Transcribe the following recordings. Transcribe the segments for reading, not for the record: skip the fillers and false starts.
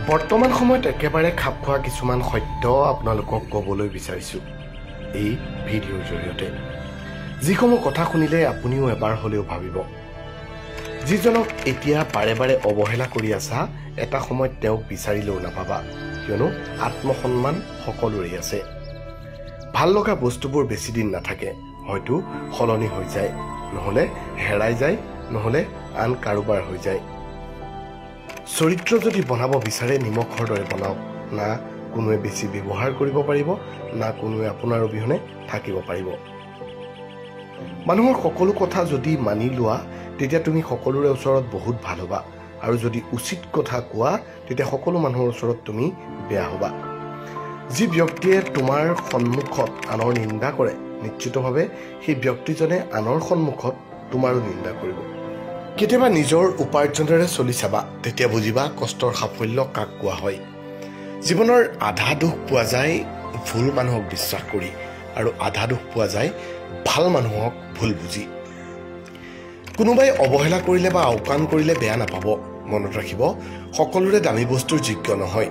বৰ্তমান সময়ত একেবাৰে খাপ খোৱা কিছুমান সত্য আপোনালোকক ক'বলৈ বিচাৰিছোঁ এই ভিডিঅ'ৰ জৰিয়তে, যিসমূহ কথা শুনিলে আপুনিও এবাৰ হ'লেও ভাবিব। যিজনক এতিয়া বাৰে বাৰে অৱহেলা কৰি আছা, এটা সময়ত তেওঁক বিচাৰিলেও নাপাবা, কিয়নো আত্মসন্মান সকলোৰে আছে। ভাল লগা বস্তুবোৰ বেছি দিন নাথাকে, হয়তো সলনি হৈ যায়, নহ'লে হেৰাই যায়, নহ'লে আন কাৰোবাৰ হৈ যায়। চৰিত্ৰ যদি বনাব বিচাৰে নিমখৰ দৰে বনাওক, না কোনোৱে বেছি ব্যৱহাৰ কৰিব পাৰিব, না কোনোৱে আপোনাৰ অবিহনে থাকিব পাৰিব। মানুহৰ সকলো কথা যদি মানি লোৱা, তেতিয়া তুমি সকলোৰে ওচৰত বহুত ভাল হ'বা, আৰু যদি উচিত কথা কোৱা, তেতিয়া সকলো মানুহৰ ওচৰত তুমি বেয়া হ'বা। যি ব্যক্তিয়ে তোমাৰ সন্মুখত আনৰ নিন্দা কৰে, নিশ্চিতভাৱে সেই ব্যক্তিজনে আনৰ সন্মুখত তোমাৰো নিন্দা কৰিব। কেতিয়াবা নিজৰ উপাৰ্জনেৰে চলি চাবা, তেতিয়া বুজিবা কষ্টৰ সাফল্য কাক কোৱা হয়। জীৱনৰ আধা দুখ পোৱা যায় ভুল মানুহক বিশ্বাস কৰি, আৰু আধা দুখ পোৱা যায় ভাল মানুহক ভুল বুজি। কোনোবাই অৱহেলা কৰিলে বা আওকাণ কৰিলে বেয়া নাপাব। মনত ৰাখিব, সকলোৰে দামী বস্তুৰ যোগ্য নহয়।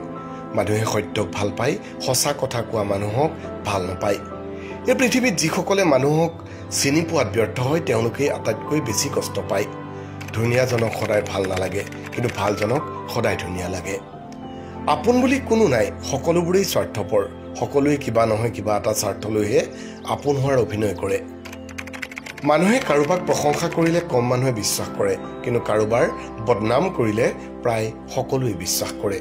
মানুহে সত্যক ভাল পায়, সঁচা কথা কোৱা মানুহক ভাল নাপায়। এই পৃথিৱীত যিসকলে মানুহক চিনি পোৱাত ব্যৰ্থ হয়, তেওঁলোকেই আটাইতকৈ বেছি কষ্ট পায়। ধুনীয়াজনক সদায় ভাল নালাগে, কিন্তু ভালজনক সদায় ধুনীয়া লাগে। আপোন বুলি কোনো নাই, সকলোবোৰেই স্বাৰ্থপৰ। সকলোৱে কিবা নহয় কিবা এটা স্বাৰ্থ লৈহে আপোন হোৱাৰ অভিনয় কৰে। মানুহে কাৰোবাক প্ৰশংসা কৰিলে কম মানুহে বিশ্বাস কৰে, কিন্তু কাৰোবাৰ বদনাম কৰিলে প্ৰায় সকলোৱে বিশ্বাস কৰে।